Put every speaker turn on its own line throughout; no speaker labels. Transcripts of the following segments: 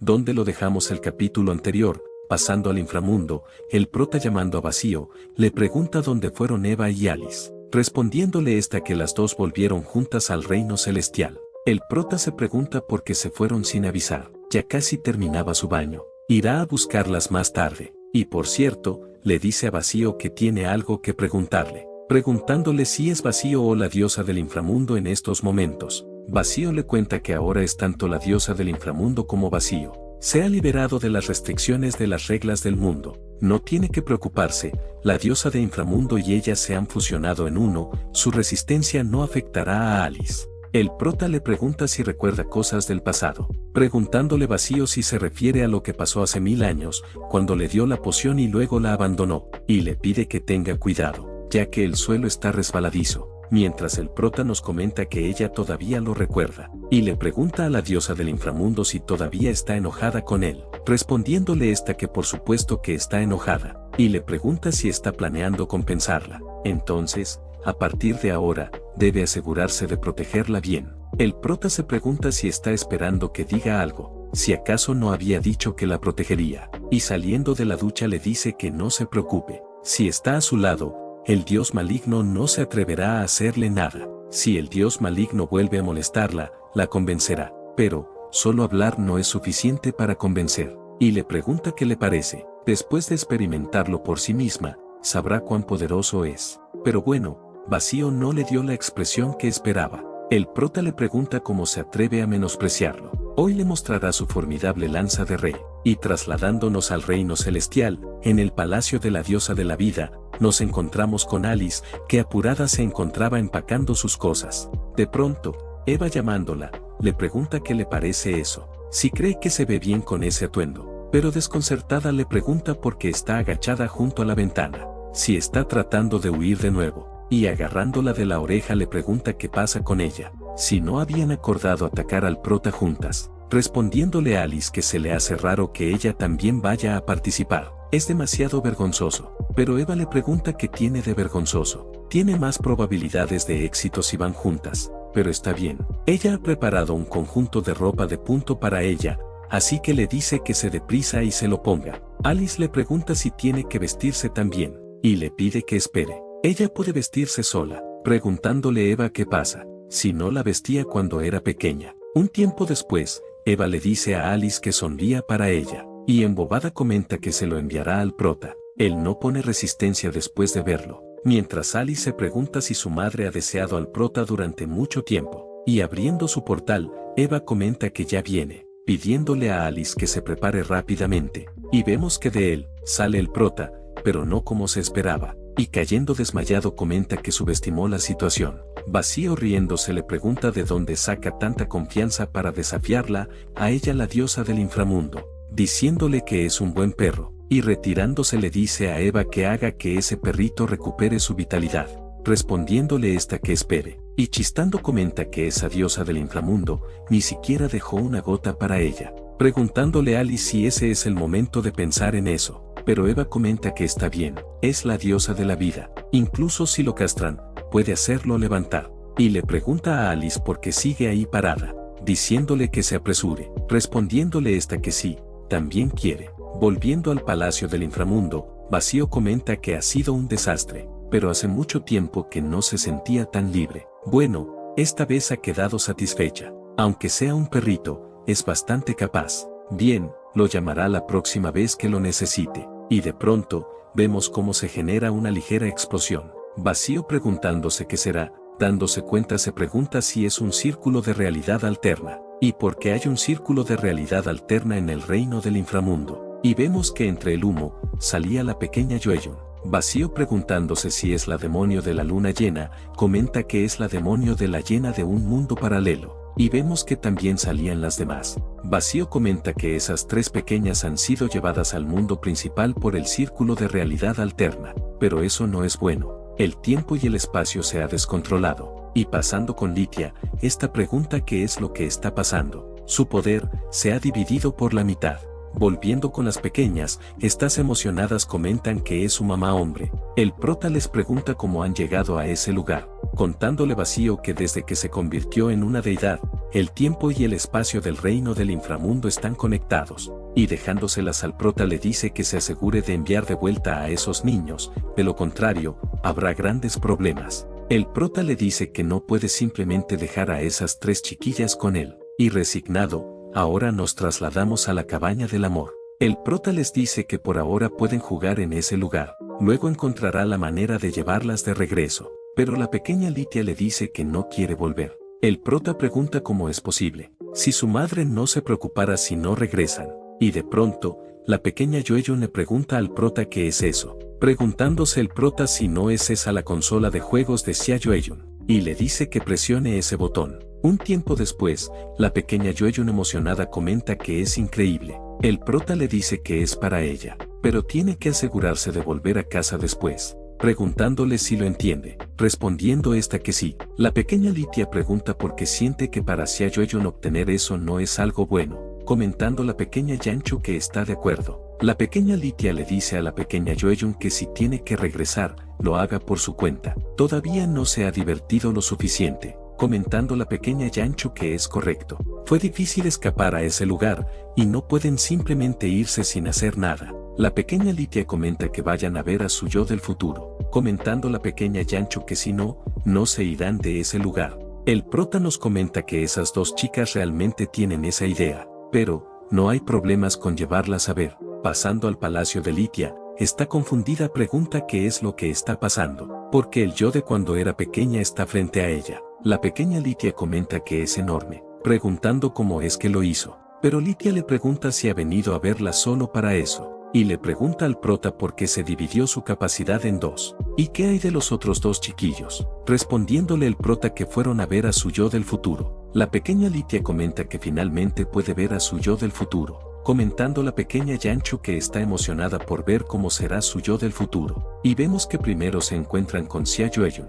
donde lo dejamos el capítulo anterior. Pasando al inframundo, el prota llamando a Vacío, le pregunta dónde fueron Eva y Alice, respondiéndole esta que las dos volvieron juntas al reino celestial. El prota se pregunta por qué se fueron sin avisar, ya casi terminaba su baño. Irá a buscarlas más tarde, y por cierto, le dice a Vacío que tiene algo que preguntarle, preguntándole si es Vacío o la diosa del inframundo en estos momentos. Vacío le cuenta que ahora es tanto la diosa del inframundo como Vacío. Se ha liberado de las restricciones de las reglas del mundo, no tiene que preocuparse, la diosa de inframundo y ella se han fusionado en uno, su resistencia no afectará a Alice. El prota le pregunta si recuerda cosas del pasado, preguntándole Vacío si se refiere a lo que pasó hace 1000 años, cuando le dio la poción y luego la abandonó, y le pide que tenga cuidado, ya que el suelo está resbaladizo. Mientras el prota nos comenta que ella todavía lo recuerda, y le pregunta a la diosa del inframundo si todavía está enojada con él, respondiéndole esta que por supuesto que está enojada, y le pregunta si está planeando compensarla. Entonces, a partir de ahora, debe asegurarse de protegerla bien. El prota se pregunta si está esperando que diga algo, si acaso no había dicho que la protegería, y saliendo de la ducha le dice que no se preocupe, si está a su lado, el dios maligno no se atreverá a hacerle nada. Si el dios maligno vuelve a molestarla, la convencerá. Pero, solo hablar no es suficiente para convencer. Y le pregunta qué le parece. Después de experimentarlo por sí misma, sabrá cuán poderoso es. Pero bueno, Vacío no le dio la expresión que esperaba. El prota le pregunta cómo se atreve a menospreciarlo. Hoy le mostrará su formidable lanza de rey. Y trasladándonos al reino celestial, en el palacio de la diosa de la vida, nos encontramos con Alice, que apurada se encontraba empacando sus cosas. De pronto, Eva llamándola, le pregunta qué le parece eso, si cree que se ve bien con ese atuendo, pero desconcertada le pregunta por qué está agachada junto a la ventana, si está tratando de huir de nuevo, y agarrándola de la oreja le pregunta qué pasa con ella, si no habían acordado atacar al prota juntas, respondiéndole a Alice que se le hace raro que ella también vaya a participar. Es demasiado vergonzoso, pero Eva le pregunta qué tiene de vergonzoso. Tiene más probabilidades de éxito si van juntas, pero está bien. Ella ha preparado un conjunto de ropa de punto para ella, así que le dice que se dé prisa y se lo ponga. Alice le pregunta si tiene que vestirse también, y le pide que espere. Ella puede vestirse sola, preguntándole Eva qué pasa, si no la vestía cuando era pequeña. Un tiempo después, Eva le dice a Alice que sonría para ella. Y embobada comenta que se lo enviará al prota. Él no pone resistencia después de verlo, mientras Alice se pregunta si su madre ha deseado al prota durante mucho tiempo. Y abriendo su portal, Eva comenta que ya viene, pidiéndole a Alice que se prepare rápidamente. Y vemos que de él sale el prota, pero no como se esperaba. Y cayendo desmayado comenta que subestimó la situación. Vacío riéndose le pregunta de dónde saca tanta confianza para desafiarla, a ella la diosa del inframundo, diciéndole que es un buen perro, y retirándose le dice a Eva que haga que ese perrito recupere su vitalidad, respondiéndole esta que espere, y chistando comenta que esa diosa del inframundo ni siquiera dejó una gota para ella, preguntándole a Alice si ese es el momento de pensar en eso, pero Eva comenta que está bien, es la diosa de la vida, incluso si lo castran, puede hacerlo levantar, y le pregunta a Alice por qué sigue ahí parada, diciéndole que se apresure, respondiéndole esta que sí, también quiere. Volviendo al palacio del inframundo, Vacío comenta que ha sido un desastre, pero hace mucho tiempo que no se sentía tan libre. Bueno, esta vez ha quedado satisfecha. Aunque sea un perrito, es bastante capaz. Bien, lo llamará la próxima vez que lo necesite. Y de pronto, vemos cómo se genera una ligera explosión. Vacío preguntándose qué será, dándose cuenta se pregunta si es un círculo de realidad alterna. Y porque hay un círculo de realidad alterna en el reino del inframundo. Y vemos que entre el humo, salía la pequeña Yueyun. Vacío preguntándose si es la demonio de la luna llena, comenta que es la demonio de la llena de un mundo paralelo. Y vemos que también salían las demás. Vacío comenta que esas tres pequeñas han sido llevadas al mundo principal por el círculo de realidad alterna. Pero eso no es bueno. El tiempo y el espacio se ha descontrolado. Y pasando con Litia, esta pregunta qué es lo que está pasando. Su poder se ha dividido por la mitad. Volviendo con las pequeñas, estas emocionadas comentan que es su mamá hombre. El prota les pregunta cómo han llegado a ese lugar, contándole Vacío que desde que se convirtió en una deidad, el tiempo y el espacio del reino del inframundo están conectados, y dejándoselas al prota le dice que se asegure de enviar de vuelta a esos niños, de lo contrario, habrá grandes problemas. El prota le dice que no puede simplemente dejar a esas 3 chiquillas con él, y resignado, ahora nos trasladamos a la cabaña del amor. El prota les dice que por ahora pueden jugar en ese lugar, luego encontrará la manera de llevarlas de regreso, pero la pequeña Litia le dice que no quiere volver. El prota pregunta cómo es posible, si su madre no se preocupara si no regresan, y de pronto, la pequeña Yoeyun le pregunta al prota qué es eso, preguntándose el prota si no es esa la consola de juegos de Xia Yoeyun, y le dice que presione ese botón. Un tiempo después, la pequeña Yoeyun emocionada comenta que es increíble. El prota le dice que es para ella, pero tiene que asegurarse de volver a casa después, preguntándole si lo entiende, respondiendo esta que sí. La pequeña Litia pregunta por qué siente que para Xia Yoeyun obtener eso no es algo bueno, comentando la pequeña Yancho que está de acuerdo. La pequeña Litia le dice a la pequeña Yoeyun que si tiene que regresar, lo haga por su cuenta. Todavía no se ha divertido lo suficiente, comentando la pequeña Yancho que es correcto. Fue difícil escapar a ese lugar, y no pueden simplemente irse sin hacer nada. La pequeña Litia comenta que vayan a ver a su yo del futuro, comentando la pequeña Yancho que si no, no se irán de ese lugar. El prota nos comenta que esas 2 chicas realmente tienen esa idea, pero no hay problemas con llevarlas a ver. Pasando al palacio de Litia, está confundida, pregunta qué es lo que está pasando, porque el yo de cuando era pequeña está frente a ella. La pequeña Litia comenta que es enorme, preguntando cómo es que lo hizo, pero Litia le pregunta si ha venido a verla solo para eso, y le pregunta al prota por qué se dividió su capacidad en 2, y qué hay de los otros 2 chiquillos, respondiéndole el prota que fueron a ver a su yo del futuro. La pequeña Litia comenta que finalmente puede ver a su yo del futuro, comentando la pequeña Yancho que está emocionada por ver cómo será su yo del futuro, y vemos que primero se encuentran con Xia Yoeyun.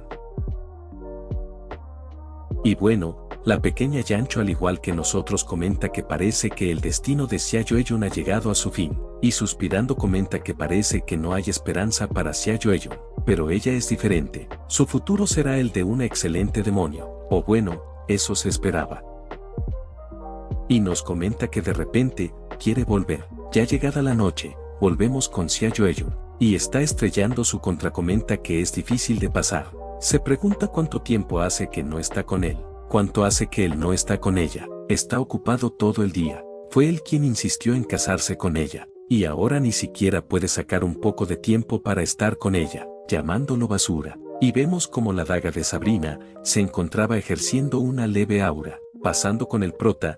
Y bueno, la pequeña Yancho al igual que nosotros comenta que parece que el destino de Xia Yoeyun ha llegado a su fin, y suspirando comenta que parece que no hay esperanza para Xia Yoeyun, pero ella es diferente, su futuro será el de una excelente demonio, o bueno, eso se esperaba. Y nos comenta que de repente, quiere volver. Ya llegada la noche, volvemos con Xia Yoeyun, y está estrellando su contra, comenta que es difícil de pasar. Se pregunta cuánto tiempo hace que no está con él, cuánto hace que él no está con ella, está ocupado todo el día, fue él quien insistió en casarse con ella, y ahora ni siquiera puede sacar un poco de tiempo para estar con ella, llamándolo basura. Y vemos como la daga de Sabrina se encontraba ejerciendo una leve aura. Pasando con el prota,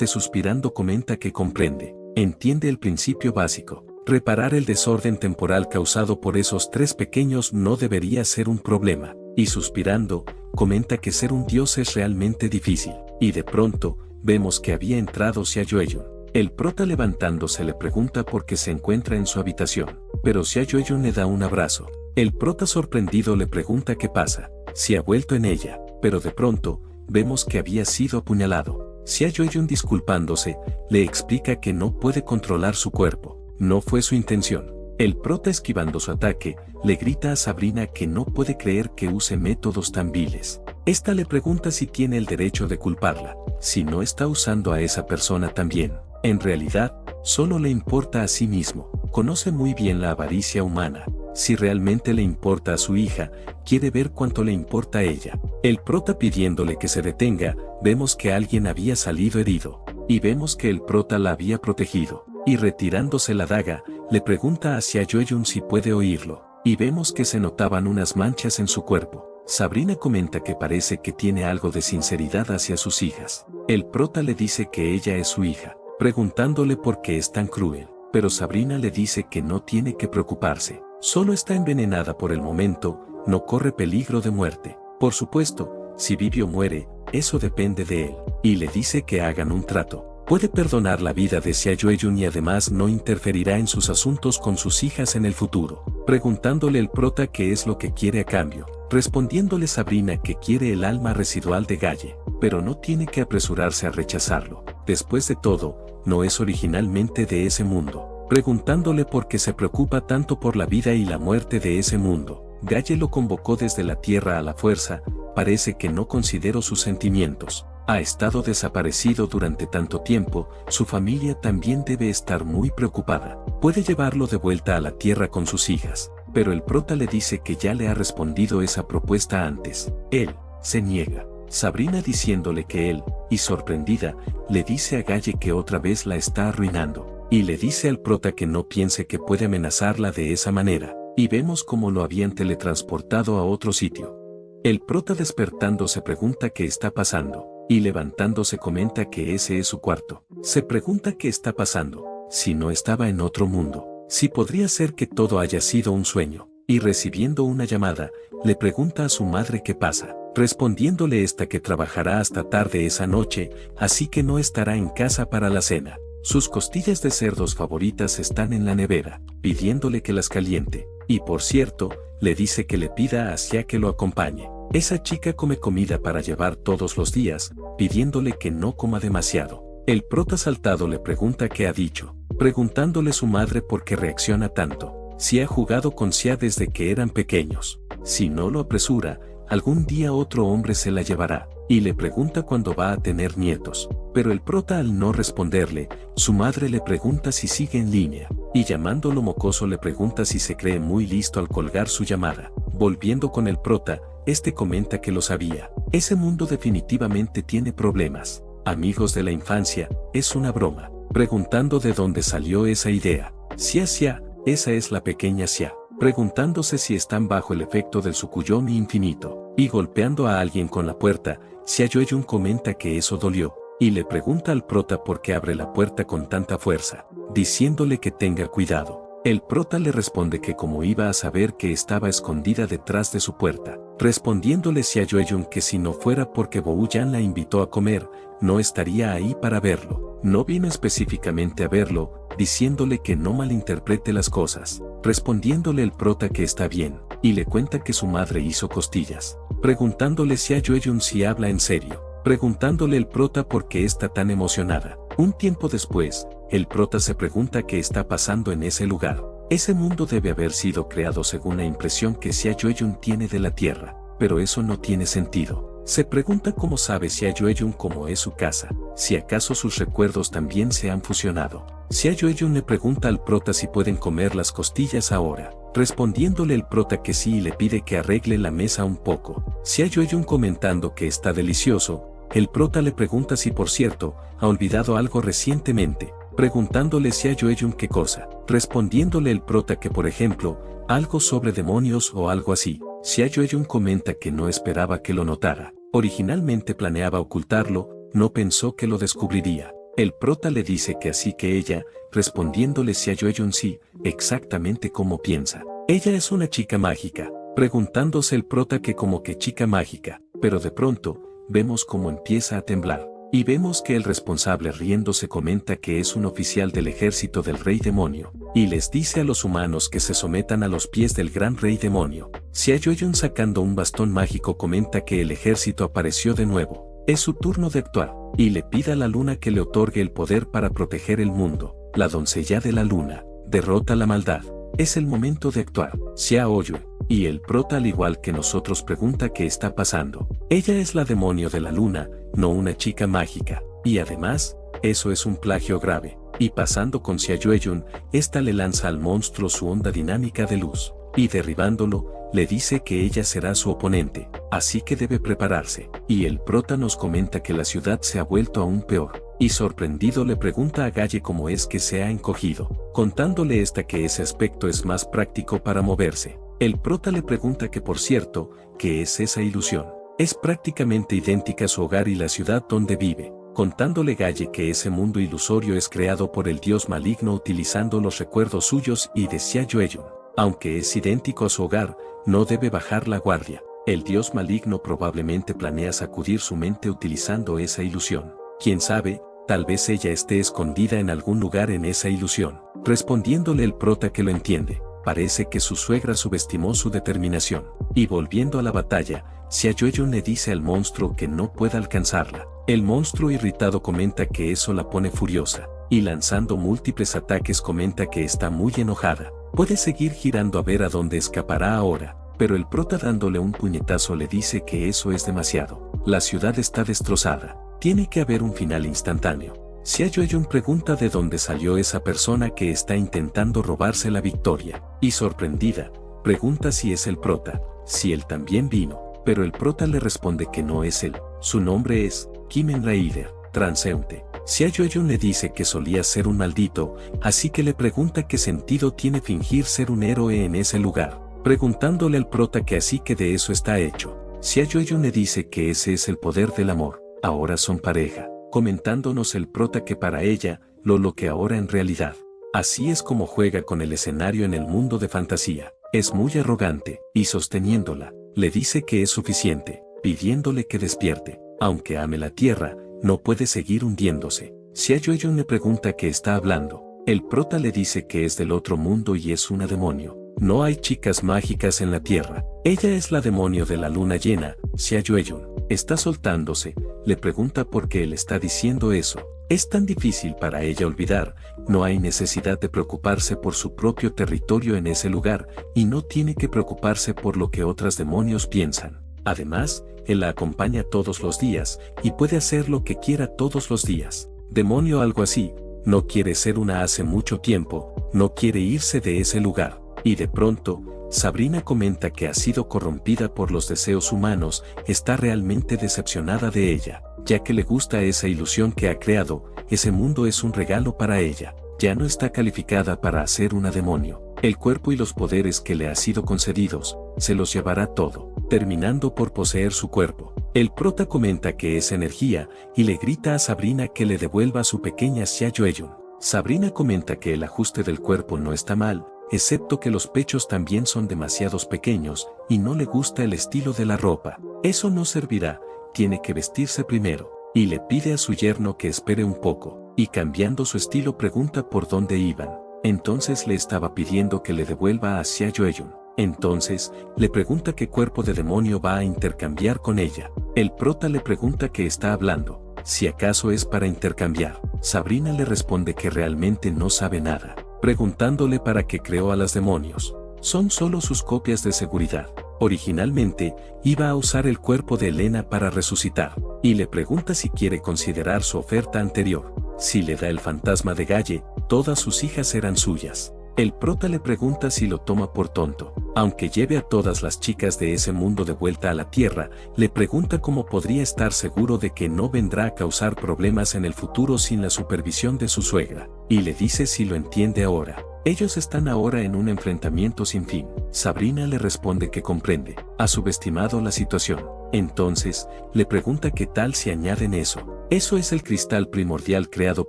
suspirando comenta que comprende, entiende el principio básico. Reparar el desorden temporal causado por esos 3 pequeños no debería ser un problema. Y suspirando, comenta que ser un dios es realmente difícil. Y de pronto, vemos que había entrado Xia Yoeyun. El prota levantándose le pregunta por qué se encuentra en su habitación, pero Xia Yoeyun le da un abrazo. El prota sorprendido le pregunta qué pasa, si ha vuelto en ella, pero de pronto, vemos que había sido apuñalado. Xia Yoeyun disculpándose, le explica que no puede controlar su cuerpo, no fue su intención. El prota esquivando su ataque, le grita a Sabrina que no puede creer que use métodos tan viles. Esta le pregunta si tiene el derecho de culparla, si no está usando a esa persona también. En realidad, solo le importa a sí mismo, conoce muy bien la avaricia humana. Si realmente le importa a su hija, quiere ver cuánto le importa a ella. El prota pidiéndole que se detenga, vemos que alguien había salido herido, y vemos que el prota la había protegido, y retirándose la daga, le pregunta hacia Yoeyun si puede oírlo, y vemos que se notaban unas manchas en su cuerpo. Sabrina comenta que parece que tiene algo de sinceridad hacia sus hijas. El prota le dice que ella es su hija, preguntándole por qué es tan cruel, pero Sabrina le dice que no tiene que preocuparse. Solo está envenenada por el momento, no corre peligro de muerte. Por supuesto, si vive o muere, eso depende de él. Y le dice que hagan un trato. Puede perdonar la vida de Xia Yoeyun y además no interferirá en sus asuntos con sus hijas en el futuro. Preguntándole el prota qué es lo que quiere a cambio. Respondiéndole Sabrina que quiere el alma residual de Galle, pero no tiene que apresurarse a rechazarlo. después de todo, no es originalmente de ese mundo. Preguntándole por qué se preocupa tanto por la vida y la muerte de ese mundo, Galle lo convocó desde la tierra a la fuerza. Parece que no consideró sus sentimientos. Ha estado desaparecido durante tanto tiempo, su familia también debe estar muy preocupada. Puede llevarlo de vuelta a la tierra con sus hijas, pero el prota le dice que ya le ha respondido esa propuesta antes. Él se niega. Sabrina diciéndole que él, y sorprendida, le dice a Galle que otra vez la está arruinando, y le dice al prota que no piense que puede amenazarla de esa manera, y vemos cómo lo habían teletransportado a otro sitio. El prota despertando se pregunta qué está pasando, y levantándose comenta que ese es su cuarto. Se pregunta qué está pasando, si no estaba en otro mundo, si podría ser que todo haya sido un sueño, y recibiendo una llamada, le pregunta a su madre qué pasa, respondiéndole esta que trabajará hasta tarde esa noche, así que no estará en casa para la cena. Sus costillas de cerdos favoritas están en la nevera, pidiéndole que las caliente, y por cierto, le dice que le pida a Asia que lo acompañe. Esa chica come comida para llevar todos los días, pidiéndole que no coma demasiado. El prota saltado le pregunta qué ha dicho, preguntándole su madre por qué reacciona tanto, si ha jugado con Sia desde que eran pequeños. Si no lo apresura, algún día otro hombre se la llevará, y le pregunta cuándo va a tener nietos. Pero el prota al no responderle, su madre le pregunta si sigue en línea, y llamándolo mocoso le pregunta si se cree muy listo al colgar su llamada. Volviendo con el prota, este comenta que lo sabía. Ese mundo definitivamente tiene problemas. Amigos de la infancia, es una broma. Preguntando de dónde salió esa idea. Sia, esa es la pequeña Sia. Preguntándose si están bajo el efecto del Tsukuyomi infinito. Y golpeando a alguien con la puerta, Sia Yoeyun comenta que eso dolió. Y le pregunta al prota por qué abre la puerta con tanta fuerza, diciéndole que tenga cuidado. El prota le responde que como iba a saber que estaba escondida detrás de su puerta, respondiéndole Sia Yoeyun que si no fuera porque Bouyan la invitó a comer, no estaría ahí para verlo. No vino específicamente a verlo, diciéndole que no malinterprete las cosas, respondiéndole el prota que está bien, y le cuenta que su madre hizo costillas, preguntándole Sia Yoeyun si habla en serio, preguntándole el prota por qué está tan emocionada. Un tiempo después, el prota se pregunta qué está pasando en ese lugar. Ese mundo debe haber sido creado según la impresión que Sia Yoeyun tiene de la Tierra, pero eso no tiene sentido. Se pregunta cómo sabe Sia Yoeyun cómo es su casa, si acaso sus recuerdos también se han fusionado. Sia Yoeyun le pregunta al prota si pueden comer las costillas ahora, respondiéndole el prota que sí y le pide que arregle la mesa un poco. Sia Yoeyun comentando que está delicioso. El prota le pregunta si por cierto, ha olvidado algo recientemente, preguntándole Sia Yoeyun qué cosa, respondiéndole el prota que por ejemplo, algo sobre demonios o algo así. Sia Yoeyun comenta que no esperaba que lo notara, originalmente planeaba ocultarlo, no pensó que lo descubriría. El prota le dice que así que ella, respondiéndole Sia Yoeyun sí, exactamente como piensa. Ella es una chica mágica, preguntándose el prota que como que chica mágica, pero de pronto, vemos cómo empieza a temblar, y vemos que el responsable riéndose comenta que es un oficial del ejército del rey demonio, y les dice a los humanos que se sometan a los pies del gran rey demonio. Sia Yoeyun sacando un bastón mágico comenta que el ejército apareció de nuevo, es su turno de actuar, y le pide a la luna que le otorgue el poder para proteger el mundo. La doncella de la luna, derrota la maldad, es el momento de actuar. Sia Yoeyun, y el prota al igual que nosotros pregunta qué está pasando. Ella es la demonio de la luna, no una chica mágica, y además, eso es un plagio grave. Y pasando con Sia Yoeyun, esta le lanza al monstruo su onda dinámica de luz, y derribándolo, le dice que ella será su oponente, así que debe prepararse. Y el prota nos comenta que la ciudad se ha vuelto aún peor, y sorprendido le pregunta a Galle cómo es que se ha encogido, contándole esta que ese aspecto es más práctico para moverse. El prota le pregunta que por cierto, ¿qué es esa ilusión? Es prácticamente idéntica a su hogar y la ciudad donde vive, contándole Galle que ese mundo ilusorio es creado por el dios maligno utilizando los recuerdos suyos y de Sia Yoeyun. Aunque es idéntico a su hogar, no debe bajar la guardia. El dios maligno probablemente planea sacudir su mente utilizando esa ilusión. Quién sabe, tal vez ella esté escondida en algún lugar en esa ilusión. Respondiéndole el prota que lo entiende. Parece que su suegra subestimó su determinación. Y volviendo a la batalla, Sia Yoeyun le dice al monstruo que no puede alcanzarla. El monstruo irritado comenta que eso la pone furiosa, y lanzando múltiples ataques comenta que está muy enojada. Puede seguir girando a ver a dónde escapará ahora, pero el prota dándole un puñetazo le dice que eso es demasiado. La ciudad está destrozada. Tiene que haber un final instantáneo. Xia Yueyun pregunta de dónde salió esa persona que está intentando robarse la victoria, y sorprendida, pregunta si es el prota, si él también vino, pero el prota le responde que no es él. Su nombre es Kamen Rider, transeúnte. Xia Yueyun le dice que solía ser un maldito, así que le pregunta qué sentido tiene fingir ser un héroe en ese lugar, preguntándole al prota que así que de eso está hecho. Xia Yueyun le dice que ese es el poder del amor, ahora son pareja, comentándonos el prota que para ella, lo que ahora en realidad. Así es como juega con el escenario en el mundo de fantasía. Es muy arrogante, y sosteniéndola, le dice que es suficiente, pidiéndole que despierte. Aunque ame la tierra, no puede seguir hundiéndose. Xia Yueyun le pregunta qué está hablando. El prota le dice que es del otro mundo y es una demonio. No hay chicas mágicas en la tierra. Ella es la demonio de la luna llena. Xia Yueyun está soltándose, le pregunta por qué él está diciendo eso. Es tan difícil para ella olvidar, no hay necesidad de preocuparse por su propio territorio en ese lugar, y no tiene que preocuparse por lo que otras demonios piensan. Además, él la acompaña todos los días, y puede hacer lo que quiera todos los días. Demonio algo así, no quiere ser una hace mucho tiempo, no quiere irse de ese lugar. Y de pronto, Sabrina comenta que ha sido corrompida por los deseos humanos, está realmente decepcionada de ella, ya que le gusta esa ilusión que ha creado, ese mundo es un regalo para ella, ya no está calificada para hacer una demonio. El cuerpo y los poderes que le ha sido concedidos, se los llevará todo, terminando por poseer su cuerpo. El prota comenta que es energía, y le grita a Sabrina que le devuelva a su pequeña Xia Yueyun. Sabrina comenta que el ajuste del cuerpo no está mal, excepto que los pechos también son demasiados pequeños, y no le gusta el estilo de la ropa. Eso no servirá, tiene que vestirse primero, y le pide a su yerno que espere un poco, y cambiando su estilo pregunta por dónde iban. Entonces le estaba pidiendo que le devuelva a Xia Yueyun. Entonces, le pregunta qué cuerpo de demonio va a intercambiar con ella. El prota le pregunta qué está hablando, si acaso es para intercambiar. Sabrina le responde que realmente no sabe nada, preguntándole para qué creó a los demonios. Son solo sus copias de seguridad. Originalmente, iba a usar el cuerpo de Elena para resucitar, y le pregunta si quiere considerar su oferta anterior. Si le da el fantasma de Galle, todas sus hijas serán suyas. El prota le pregunta si lo toma por tonto. Aunque lleve a todas las chicas de ese mundo de vuelta a la tierra, le pregunta cómo podría estar seguro de que no vendrá a causar problemas en el futuro sin la supervisión de su suegra, y le dice si lo entiende ahora. Ellos están ahora en un enfrentamiento sin fin. Sabrina le responde que comprende, ha subestimado la situación. Entonces, le pregunta qué tal si añaden eso. Eso es el cristal primordial creado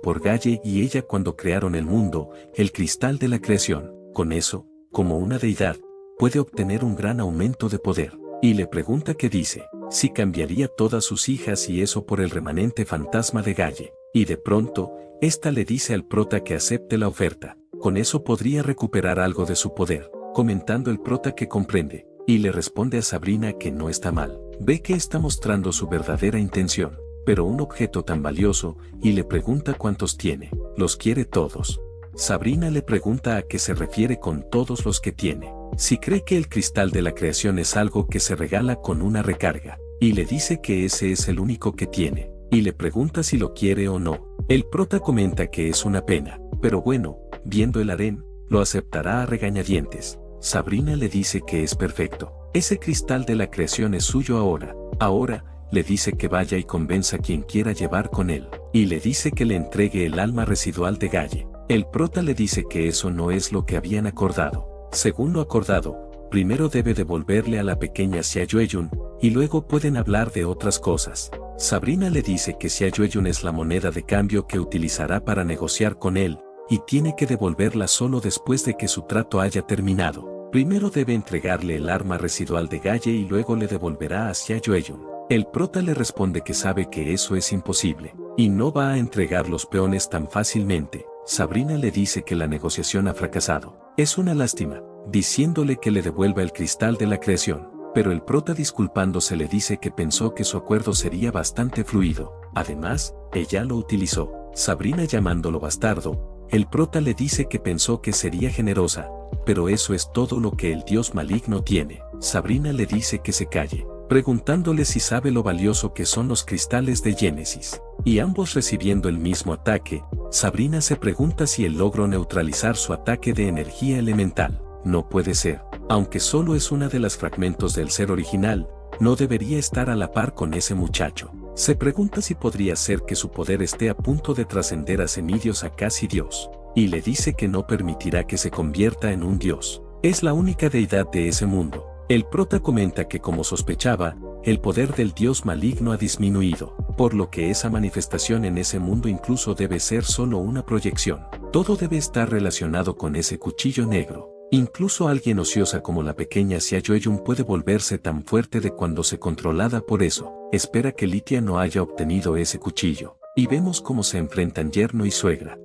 por Galle y ella cuando crearon el mundo, el cristal de la creación. Con eso, como una deidad, puede obtener un gran aumento de poder. Y le pregunta qué dice, si cambiaría todas sus hijas y eso por el remanente fantasma de Galle. Y de pronto, esta le dice al prota que acepte la oferta. Con eso podría recuperar algo de su poder, comentando el prota que comprende, y le responde a Sabrina que no está mal. Ve que está mostrando su verdadera intención, pero un objeto tan valioso, y le pregunta cuántos tiene. Los quiere todos. Sabrina le pregunta a qué se refiere con todos los que tiene. Si cree que el cristal de la creación es algo que se regala con una recarga, y le dice que ese es el único que tiene, y le pregunta si lo quiere o no. El prota comenta que es una pena, pero bueno, viendo el harén, lo aceptará a regañadientes. Sabrina le dice que es perfecto. Ese cristal de la creación es suyo ahora. Ahora, le dice que vaya y convenza a quien quiera llevar con él, y le dice que le entregue el alma residual de Galle. El prota le dice que eso no es lo que habían acordado. Según lo acordado, primero debe devolverle a la pequeña Xia Yueyun, y luego pueden hablar de otras cosas. Sabrina le dice que Xia Yueyun es la moneda de cambio que utilizará para negociar con él, y tiene que devolverla solo después de que su trato haya terminado. Primero debe entregarle el arma residual de Galle y luego le devolverá a Xia Yueyun. El prota le responde que sabe que eso es imposible, y no va a entregar los peones tan fácilmente. Sabrina le dice que la negociación ha fracasado. Es una lástima, diciéndole que le devuelva el cristal de la creación. pero el prota disculpándose le dice que pensó que su acuerdo sería bastante fluido. Además, ella lo utilizó. Sabrina llamándolo bastardo, el prota le dice que pensó que sería generosa, pero eso es todo lo que el dios maligno tiene. Sabrina le dice que se calle, preguntándole si sabe lo valioso que son los cristales de Génesis. Y ambos recibiendo el mismo ataque, Sabrina se pregunta si él logró neutralizar su ataque de energía elemental. No puede ser, aunque solo es una de las fragmentos del ser original, no debería estar a la par con ese muchacho. Se pregunta si podría ser que su poder esté a punto de trascender a Semidios a casi Dios, y le dice que no permitirá que se convierta en un dios. Es la única deidad de ese mundo. El prota comenta que como sospechaba, el poder del dios maligno ha disminuido, por lo que esa manifestación en ese mundo incluso debe ser solo una proyección. Todo debe estar relacionado con ese cuchillo negro. Incluso alguien ociosa como la pequeña Xia Yueyun puede volverse tan fuerte de cuando se controlada por eso. Espera que Litia no haya obtenido ese cuchillo, y vemos cómo se enfrentan yerno y suegra.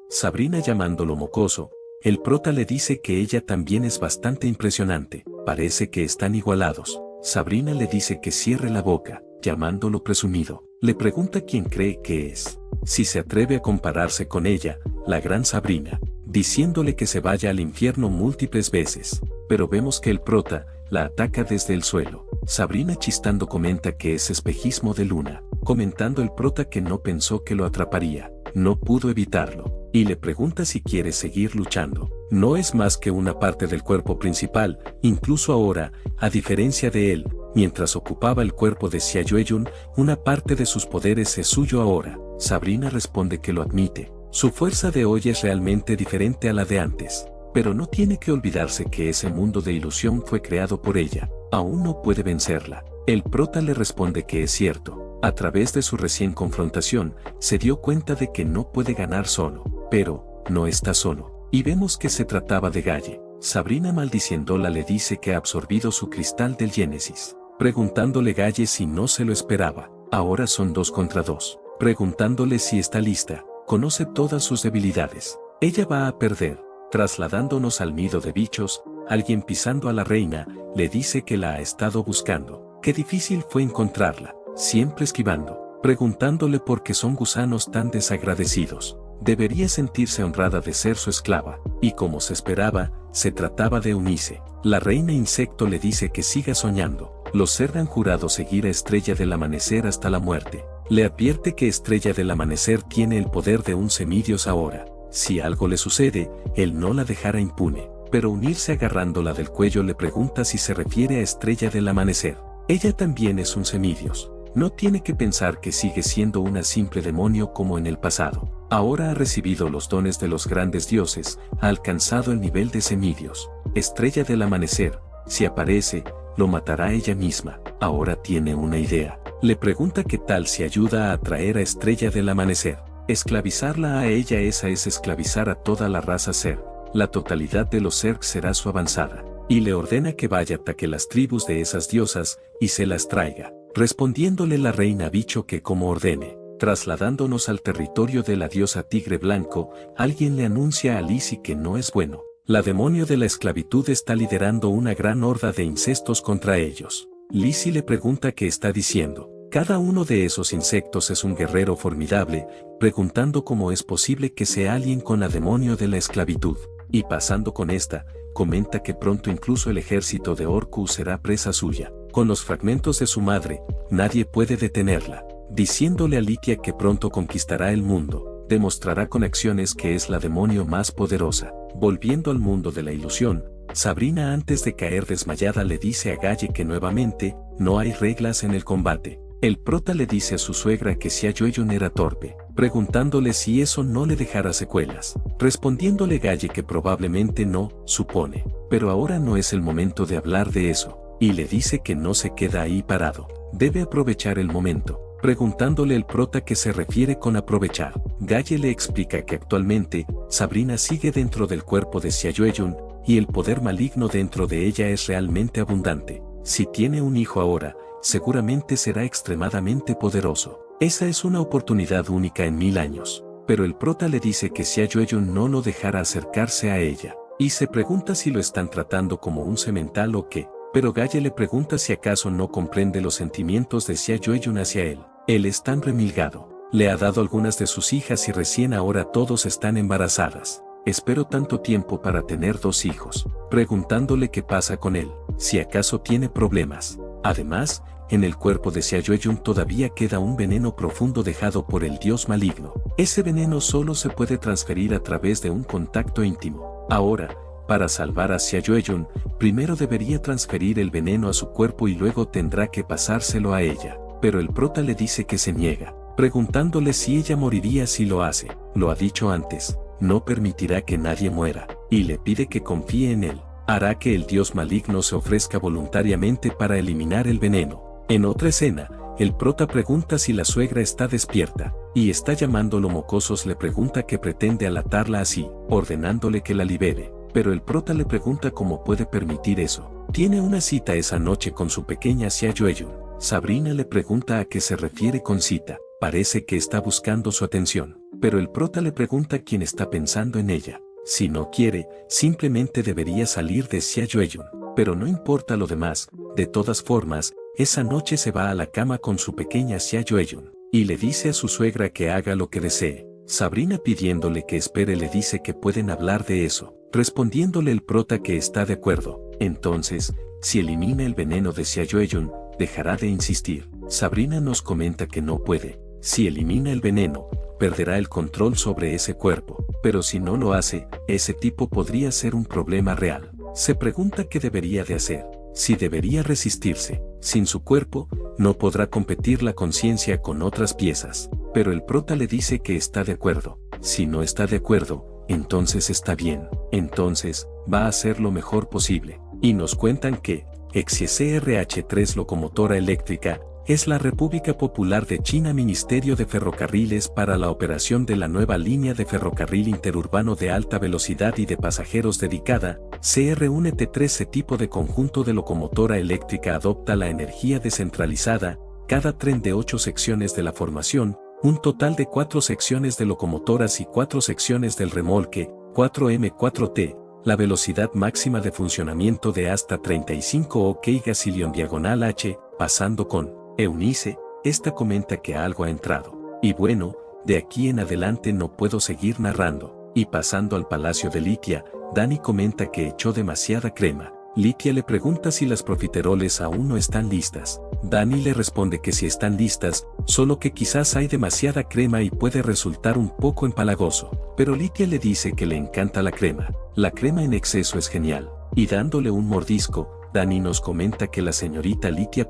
Sabrina llamándolo mocoso, el prota le dice que ella también es bastante impresionante, parece que están igualados. Sabrina le dice que cierre la boca, llamándolo presumido. Le pregunta quién cree que es, si se atreve a compararse con ella, la gran Sabrina, diciéndole que se vaya al infierno múltiples veces, pero vemos que el prota la ataca desde el suelo. Sabrina chistando comenta que es espejismo de luna, comentando el prota que no pensó que lo atraparía, no pudo evitarlo, y le pregunta si quiere seguir luchando. No es más que una parte del cuerpo principal, incluso ahora, a diferencia de él, mientras ocupaba el cuerpo de Xia Yueyun, una parte de sus poderes es suyo ahora. Sabrina responde que lo admite. Su fuerza de hoy es realmente diferente a la de antes, pero no tiene que olvidarse que ese mundo de ilusión fue creado por ella. Aún no puede vencerla. El prota le responde que es cierto. A través de su recién confrontación, se dio cuenta de que no puede ganar solo, pero no está solo. Y vemos que se trataba de Galle. Sabrina maldiciéndola le dice que ha absorbido su cristal del Génesis, preguntándole Galle si no se lo esperaba. Ahora son 2 contra 2, preguntándole si está lista. Conoce todas sus debilidades. Ella va a perder. Trasladándonos al nido de bichos, alguien pisando a la reina, le dice que la ha estado buscando. Qué difícil fue encontrarla, siempre esquivando, preguntándole por qué son gusanos tan desagradecidos. Debería sentirse honrada de ser su esclava, y como se esperaba, se trataba de Eunice. La reina insecto le dice que siga soñando. Los Zerg han jurado seguir a Estrella del Amanecer hasta la muerte. Le advierte que Estrella del Amanecer tiene el poder de un semidios ahora. Si algo le sucede, él no la dejará impune. Pero unirse agarrándola del cuello le pregunta si se refiere a Estrella del Amanecer. Ella también es un semidios. No tiene que pensar que sigue siendo una simple demonio como en el pasado. Ahora ha recibido los dones de los grandes dioses, ha alcanzado el nivel de semidios. Estrella del Amanecer, si aparece, lo matará ella misma. Ahora tiene una idea. Le pregunta qué tal si ayuda a atraer a Estrella del Amanecer. Esclavizarla a ella es esclavizar a toda la raza Zerg. La totalidad de los Zerg será su avanzada. Y le ordena que vaya a ataque las tribus de esas diosas, y se las traiga. Respondiéndole la reina bicho que como ordene. Trasladándonos al territorio de la diosa Tigre Blanco, alguien le anuncia a Lizzie que no es bueno. La demonio de la esclavitud está liderando una gran horda de incestos contra ellos. Lizzie le pregunta qué está diciendo. Cada uno de esos insectos es un guerrero formidable, preguntando cómo es posible que sea alguien con la demonio de la esclavitud. Y pasando con esta, comenta que pronto incluso el ejército de Orcus será presa suya. Con los fragmentos de su madre, nadie puede detenerla. Diciéndole a Litia que pronto conquistará el mundo, demostrará con acciones que es la demonio más poderosa. Volviendo al mundo de la ilusión, Sabrina antes de caer desmayada le dice a Galle que nuevamente, no hay reglas en el combate. El prota le dice a su suegra que Xia Yueyun era torpe, preguntándole si eso no le dejara secuelas. Respondiéndole Galle que probablemente no, supone, pero ahora no es el momento de hablar de eso, y le dice que no se queda ahí parado, debe aprovechar el momento. Preguntándole el prota qué se refiere con aprovechar. Galle le explica que actualmente, Sabrina sigue dentro del cuerpo de Xia Yueyun, y el poder maligno dentro de ella es realmente abundante. Si tiene un hijo ahora, seguramente será extremadamente poderoso. Esa es una oportunidad única en 1000 años. Pero el prota le dice que Xia Yueyun no lo dejará acercarse a ella, y se pregunta si lo están tratando como un semental o qué. pero Galle le pregunta si acaso no comprende los sentimientos de Xia Yueyun hacia él. Él es tan remilgado. Le ha dado algunas de sus hijas y recién ahora todos están embarazadas. Espero tanto tiempo para tener 2 hijos, preguntándole qué pasa con él, si acaso tiene problemas. Además, en el cuerpo de Xia Yueyun todavía queda un veneno profundo dejado por el dios maligno. Ese veneno solo se puede transferir a través de un contacto íntimo. Ahora, para salvar a Xia Yueyun, primero debería transferir el veneno a su cuerpo y luego tendrá que pasárselo a ella. Pero el prota le dice que se niega, preguntándole si ella moriría si lo hace. Lo ha dicho antes, no permitirá que nadie muera, y le pide que confíe en él. Hará que el dios maligno se ofrezca voluntariamente para eliminar el veneno. En otra escena, el prota pregunta si la suegra está despierta, y está llamándolo mocosos le pregunta que pretende alatarla así, ordenándole que la libere. Pero el prota le pregunta cómo puede permitir eso. Tiene una cita esa noche con su pequeña Xia Yueyun. Sabrina le pregunta a qué se refiere con cita. Parece que está buscando su atención, pero el prota le pregunta quién está pensando en ella. Si no quiere, simplemente debería salir de Xia Yueyun. Pero no importa lo demás, de todas formas, esa noche se va a la cama con su pequeña Xia Yueyun, y le dice a su suegra que haga lo que desee. Sabrina pidiéndole que espere le dice que pueden hablar de eso, respondiéndole el prota que está de acuerdo. Entonces, si elimina el veneno de Xia Yueyun, dejará de insistir. Sabrina nos comenta que no puede. Si elimina el veneno, perderá el control sobre ese cuerpo, pero si no lo hace, ese tipo podría ser un problema real. Se pregunta qué debería de hacer, si debería resistirse. Sin su cuerpo, no podrá competir la conciencia con otras piezas, pero el prota le dice que está de acuerdo. Si no está de acuerdo, entonces está bien, entonces, va a hacer lo mejor posible. Y nos cuentan que, XCRH3 locomotora eléctrica, es la República Popular de China Ministerio de Ferrocarriles para la operación de la nueva línea de ferrocarril interurbano de alta velocidad y de pasajeros dedicada, CR1T13 tipo de conjunto de locomotora eléctrica adopta la energía descentralizada, cada tren de 8 secciones de la formación, un total de 4 secciones de locomotoras y 4 secciones del remolque, 4M4T, la velocidad máxima de funcionamiento de hasta 35 OK Gazillion diagonal H, pasando con Eunice, esta comenta que algo ha entrado. Y bueno, de aquí en adelante no puedo seguir narrando. Y pasando al palacio de Litia, Dani comenta que echó demasiada crema. Litia le pregunta si las profiteroles aún no están listas. Dani le responde que sí están listas, solo que quizás hay demasiada crema y puede resultar un poco empalagoso. Pero Litia le dice que le encanta la crema. La crema en exceso es genial. Y dándole un mordisco, Dani nos comenta que la señorita Litia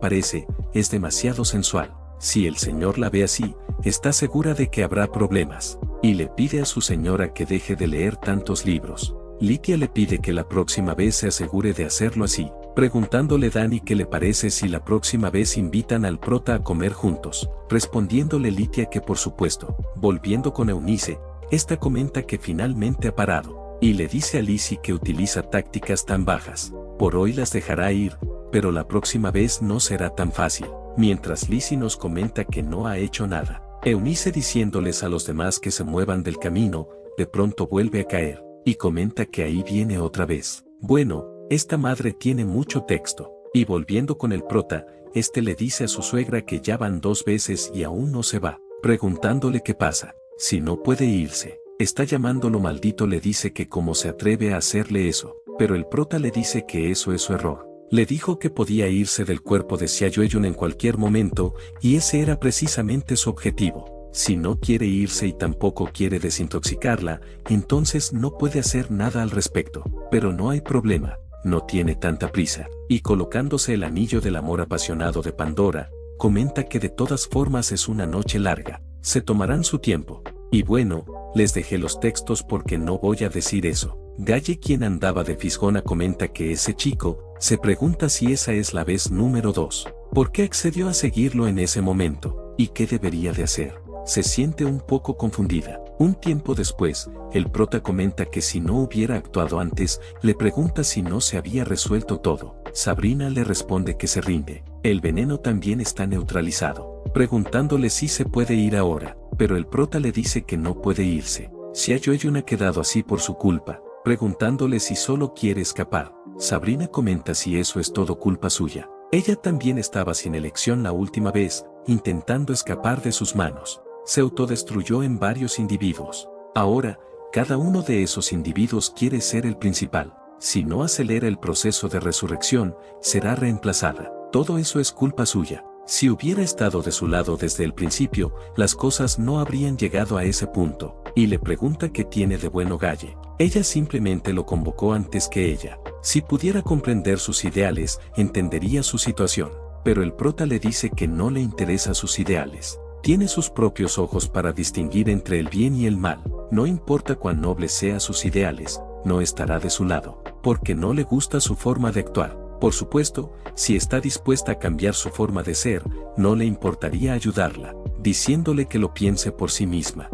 es demasiado sensual. Si el señor la ve así, está segura de que habrá problemas. Y le pide a su señora que deje de leer tantos libros. Litia le pide que la próxima vez se asegure de hacerlo así, preguntándole Dani qué le parece si la próxima vez invitan al prota a comer juntos. Respondiéndole Litia que por supuesto. Volviendo con Eunice, esta comenta que finalmente ha parado. Y le dice a Lizzie que utiliza tácticas tan bajas. Por hoy las dejará ir, pero la próxima vez no será tan fácil. Mientras Lizzie nos comenta que no ha hecho nada. Eunice diciéndoles a los demás que se muevan del camino, de pronto vuelve a caer, y comenta que ahí viene otra vez. Bueno, esta madre tiene mucho texto. Y volviendo con el prota, este le dice a su suegra que ya van 2 veces y aún no se va, preguntándole qué pasa, si no puede irse. Está llamándolo maldito, le dice que cómo se atreve a hacerle eso, pero el prota le dice que eso es su error. Le dijo que podía irse del cuerpo de Xia Yueyun en cualquier momento, y ese era precisamente su objetivo. Si no quiere irse y tampoco quiere desintoxicarla, entonces no puede hacer nada al respecto. Pero no hay problema, no tiene tanta prisa. Y colocándose el anillo del amor apasionado de Pandora, comenta que de todas formas es una noche larga, se tomarán su tiempo. Y bueno, les dejé los textos porque no voy a decir eso. Galle, quien andaba de fisgona, comenta que ese chico se pregunta si esa es la vez número 2. ¿Por qué accedió a seguirlo en ese momento? ¿Y qué debería de hacer? Se siente un poco confundida. Un tiempo después, el prota comenta que si no hubiera actuado antes, le pregunta si no se había resuelto todo. Sabrina le responde que se rinde. El veneno también está neutralizado, preguntándole si se puede ir ahora, pero el prota le dice que no puede irse. Xia Yueyun ha quedado así por su culpa, preguntándole si solo quiere escapar. Sabrina comenta si eso es todo culpa suya. Ella también estaba sin elección la última vez, intentando escapar de sus manos. Se autodestruyó en varios individuos. Ahora, cada uno de esos individuos quiere ser el principal. Si no acelera el proceso de resurrección, será reemplazada. Todo eso es culpa suya. Si hubiera estado de su lado desde el principio, las cosas no habrían llegado a ese punto. Y le pregunta qué tiene de bueno Galle. Ella simplemente lo convocó antes que ella. Si pudiera comprender sus ideales, entendería su situación. Pero el prota le dice que no le interesa sus ideales. Tiene sus propios ojos para distinguir entre el bien y el mal. No importa cuán nobles sean sus ideales, no estará de su lado, porque no le gusta su forma de actuar. Por supuesto, si está dispuesta a cambiar su forma de ser, no le importaría ayudarla, diciéndole que lo piense por sí misma.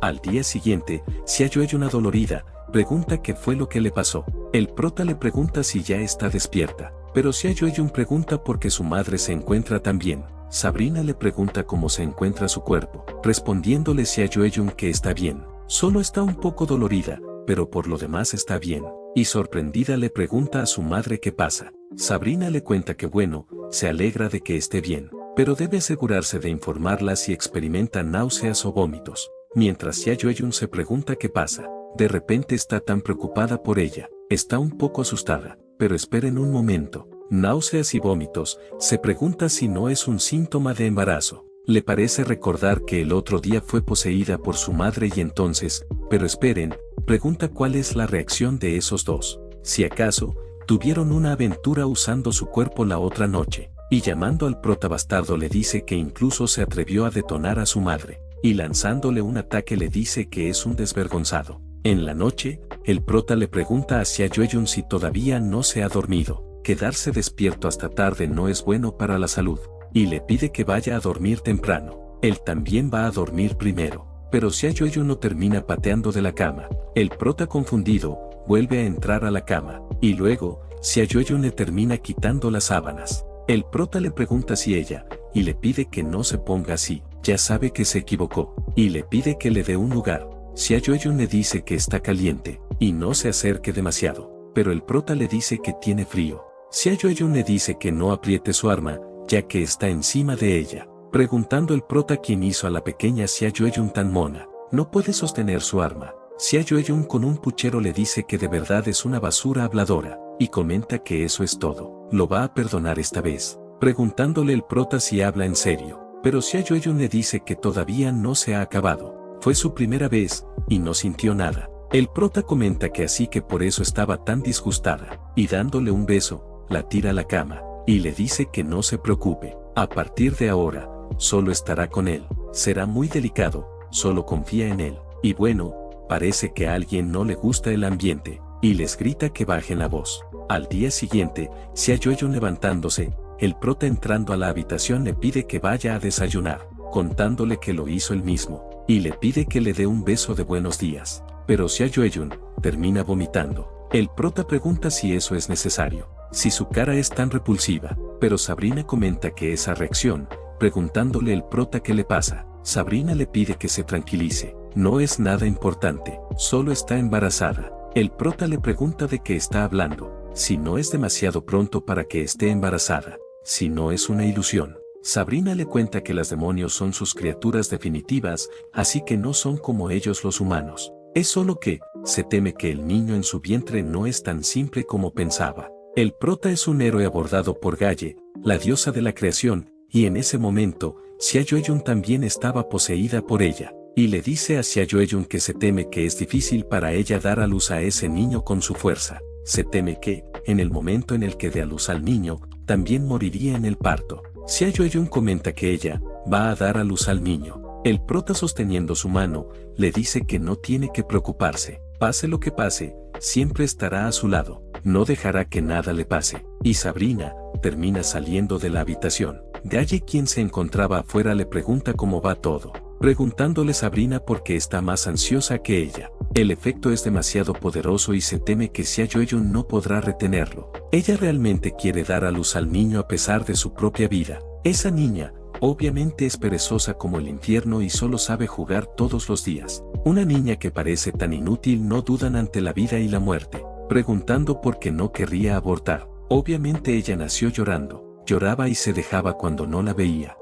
Al día siguiente, Xia Yueyun adolorida, pregunta qué fue lo que le pasó. El prota le pregunta si ya está despierta, pero Xia Yueyun pregunta por qué su madre se encuentra tan bien. Sabrina le pregunta cómo se encuentra su cuerpo, respondiéndole Xia Yueyun que está bien, solo está un poco dolorida, pero por lo demás está bien. Y sorprendida le pregunta a su madre qué pasa. Sabrina le cuenta que bueno, se alegra de que esté bien, pero debe asegurarse de informarla si experimenta náuseas o vómitos. Mientras Xia Yueyun se pregunta qué pasa, de repente está tan preocupada por ella, está un poco asustada, pero esperen un momento. Náuseas y vómitos, se pregunta si no es un síntoma de embarazo. Le parece recordar que el otro día fue poseída por su madre y entonces, pero esperen, pregunta cuál es la reacción de esos dos. Si acaso, tuvieron una aventura usando su cuerpo la otra noche, y llamando al prota bastardo le dice que incluso se atrevió a detonar a su madre, y lanzándole un ataque le dice que es un desvergonzado. En la noche, el prota le pregunta a Xia Yueyun si todavía no se ha dormido. Quedarse despierto hasta tarde no es bueno para la salud, y le pide que vaya a dormir temprano. Él también va a dormir primero, pero Xia Yueyun lo termina pateando de la cama. El prota confundido, vuelve a entrar a la cama, y luego, Xia Yueyun le termina quitando las sábanas. El prota le pregunta si ella, y le pide que no se ponga así, ya sabe que se equivocó, y le pide que le dé un lugar. Xia Yueyun le dice que está caliente, y no se acerque demasiado, pero el prota le dice que tiene frío. Xia Yueyun le dice que no apriete su arma, ya que está encima de ella, preguntando el prota quién hizo a la pequeña Xia Yueyun tan mona. No puede sostener su arma. Xia Yueyun con un puchero le dice que de verdad es una basura habladora, y comenta que eso es todo. Lo va a perdonar esta vez, preguntándole el prota si habla en serio, pero Xia Yueyun le dice que todavía no se ha acabado. Fue su primera vez, y no sintió nada. El prota comenta que así que por eso estaba tan disgustada, y dándole un beso, la tira a la cama, y le dice que no se preocupe, a partir de ahora, solo estará con él, será muy delicado, solo confía en él, y bueno, parece que a alguien no le gusta el ambiente, y les grita que bajen la voz. Al día siguiente, Xia Yueyun levantándose, el prota entrando a la habitación le pide que vaya a desayunar, contándole que lo hizo él mismo, y le pide que le dé un beso de buenos días, pero Xia Yueyun termina vomitando. El prota pregunta si eso es necesario, si su cara es tan repulsiva, pero Sabrina comenta que esa reacción, preguntándole el prota qué le pasa. Sabrina le pide que se tranquilice, no es nada importante, solo está embarazada. El prota le pregunta de qué está hablando, si no es demasiado pronto para que esté embarazada, si no es una ilusión. Sabrina le cuenta que los demonios son sus criaturas definitivas, así que no son como ellos los humanos. Es solo que, se teme que el niño en su vientre no es tan simple como pensaba. El prota es un héroe abordado por Galle, la diosa de la creación, y en ese momento, Xia Yueyun también estaba poseída por ella, y le dice a Xia Yueyun que se teme que es difícil para ella dar a luz a ese niño con su fuerza. Se teme que, en el momento en el que dé a luz al niño, también moriría en el parto. Xia Yueyun comenta que ella va a dar a luz al niño. El prota sosteniendo su mano, le dice que no tiene que preocuparse. Pase lo que pase, siempre estará a su lado. No dejará que nada le pase. Y Sabrina termina saliendo de la habitación. Galle, quien se encontraba afuera, le pregunta cómo va todo, preguntándole Sabrina por qué está más ansiosa que ella. El efecto es demasiado poderoso y se teme que Xia Yueyun no podrá retenerlo. Ella realmente quiere dar a luz al niño a pesar de su propia vida. Esa niña, obviamente, es perezosa como el infierno y solo sabe jugar todos los días. Una niña que parece tan inútil, no dudan ante la vida y la muerte. preguntando por qué no querría abortar. Obviamente ella nació llorando, lloraba y se dejaba cuando no la veía.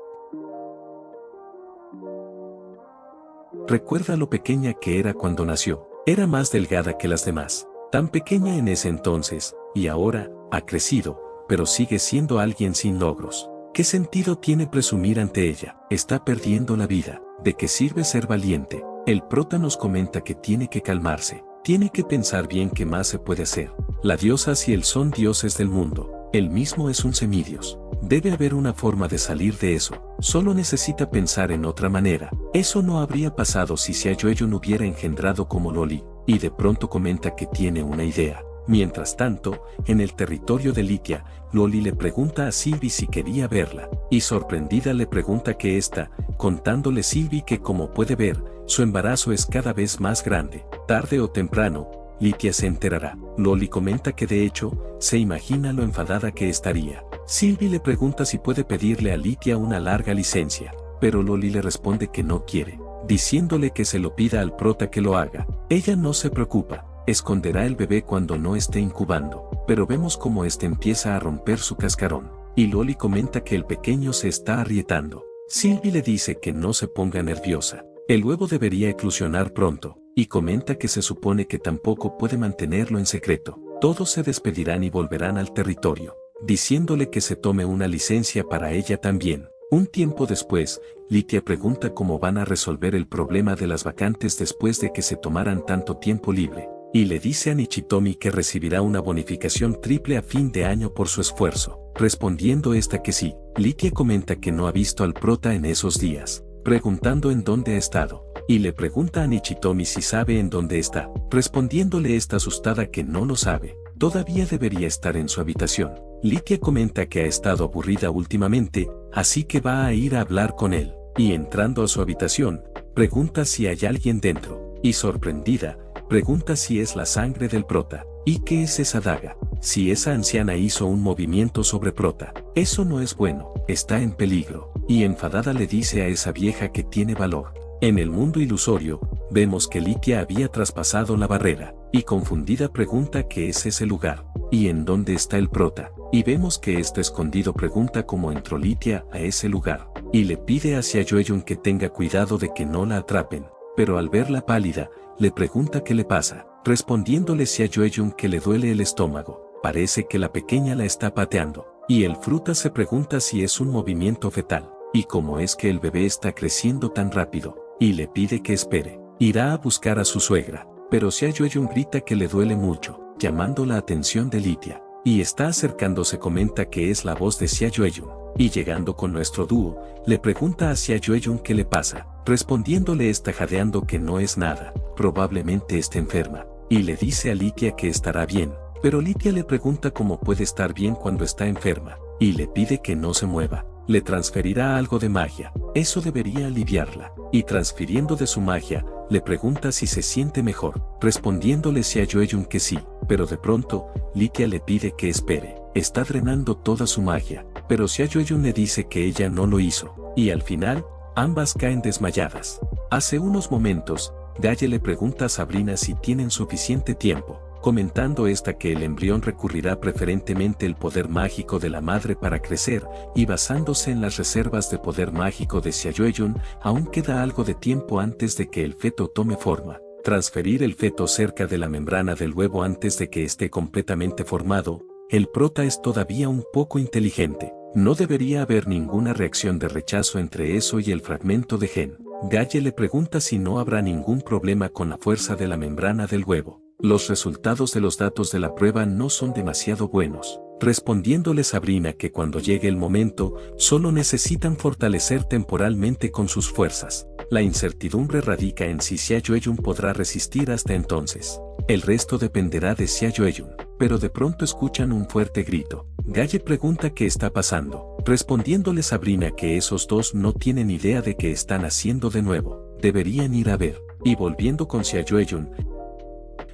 Recuerda lo pequeña que era cuando nació. Era más delgada que las demás, tan pequeña en ese entonces, y ahora, ha crecido, pero sigue siendo alguien sin logros. ¿Qué sentido tiene presumir ante ella? Está perdiendo la vida. ¿De qué sirve ser valiente? El prota nos comenta que tiene que calmarse, tiene que pensar bien qué más se puede hacer. La diosa Ciel son dioses del mundo, él mismo es un semidios. Debe haber una forma de salir de eso, solo necesita pensar en otra manera. Eso no habría pasado si Xiaoyun hubiera engendrado como Loli, y de pronto comenta que tiene una idea. Mientras tanto, en el territorio de Litia, Loli le pregunta a Sylvie si quería verla, y sorprendida le pregunta que está, contándole Sylvie que como puede ver, su embarazo es cada vez más grande. Tarde o temprano, Litia se enterará. Loli comenta que de hecho, se imagina lo enfadada que estaría. Sylvie le pregunta si puede pedirle a Litia una larga licencia, pero Loli le responde que no quiere, diciéndole que se lo pida al prota que lo haga. Ella no se preocupa, esconderá el bebé cuando no esté incubando, pero vemos cómo este empieza a romper su cascarón, y Loli comenta que el pequeño se está arrietando. Sylvie le dice que no se ponga nerviosa, el huevo debería eclosionar pronto, y comenta que se supone que tampoco puede mantenerlo en secreto. Todos se despedirán y volverán al territorio, diciéndole que se tome una licencia para ella también. Un tiempo después, Litia pregunta cómo van a resolver el problema de las vacantes después de que se tomaran tanto tiempo libre, y le dice a Nichitomi que recibirá una bonificación triple a fin de año por su esfuerzo. Respondiendo esta que sí, Litia comenta que no ha visto al prota en esos días, preguntando en dónde ha estado, y le pregunta a Nichitomi si sabe en dónde está, respondiéndole esta asustada que no lo sabe, todavía debería estar en su habitación. Litia comenta que ha estado aburrida últimamente, así que va a ir a hablar con él, y entrando a su habitación, pregunta si hay alguien dentro, y sorprendida, pregunta si es la sangre del prota, y qué es esa daga, si esa anciana hizo un movimiento sobre prota, eso no es bueno, está en peligro, y enfadada le dice a esa vieja que tiene valor. En el mundo ilusorio, vemos que Litia había traspasado la barrera, y confundida pregunta qué es ese lugar, y en dónde está el prota, y vemos que está escondido pregunta cómo entró Litia a ese lugar, y le pide a Xiaoyun que tenga cuidado de que no la atrapen, pero al verla pálida, le pregunta qué le pasa, respondiéndole Xiaoyun que le duele el estómago, parece que la pequeña la está pateando, y el fruta se pregunta si es un movimiento fetal, y cómo es que el bebé está creciendo tan rápido, y le pide que espere, irá a buscar a su suegra, pero Xiaoyun grita que le duele mucho, llamando la atención de Litia, y está acercándose comenta que es la voz de Xiaoyun, y llegando con nuestro dúo, le pregunta a Xiaoyun qué le pasa, respondiéndole esta jadeando que no es nada, probablemente esté enferma, y le dice a Litia que estará bien, pero Litia le pregunta cómo puede estar bien cuando está enferma, y le pide que no se mueva, le transferirá algo de magia, eso debería aliviarla, y transfiriendo de su magia, le pregunta si se siente mejor, respondiéndole Xiaoyun que sí, pero de pronto, Litia le pide que espere, está drenando toda su magia, pero Xiaoyun le dice que ella no lo hizo, y al final, ambas caen desmayadas. Hace unos momentos, Galle le pregunta a Sabrina si tienen suficiente tiempo, comentando esta que el embrión recurrirá preferentemente el poder mágico de la madre para crecer, y basándose en las reservas de poder mágico de Xiaoyun, aún queda algo de tiempo antes de que el feto tome forma. Transferir el feto cerca de la membrana del huevo antes de que esté completamente formado, el prota es todavía un poco inteligente, no debería haber ninguna reacción de rechazo entre eso y el fragmento de gen. Galle le pregunta si no habrá ningún problema con la fuerza de la membrana del huevo. Los resultados de los datos de la prueba no son demasiado buenos, respondiéndole Sabrina que cuando llegue el momento, solo necesitan fortalecer temporalmente con sus fuerzas. La incertidumbre radica en si Xiaoyun podrá resistir hasta entonces. El resto dependerá de Xiaoyun, pero de pronto escuchan un fuerte grito. Galle pregunta qué está pasando, respondiéndole Sabrina que esos dos no tienen idea de qué están haciendo de nuevo, deberían ir a ver, y volviendo con Xiaoyun,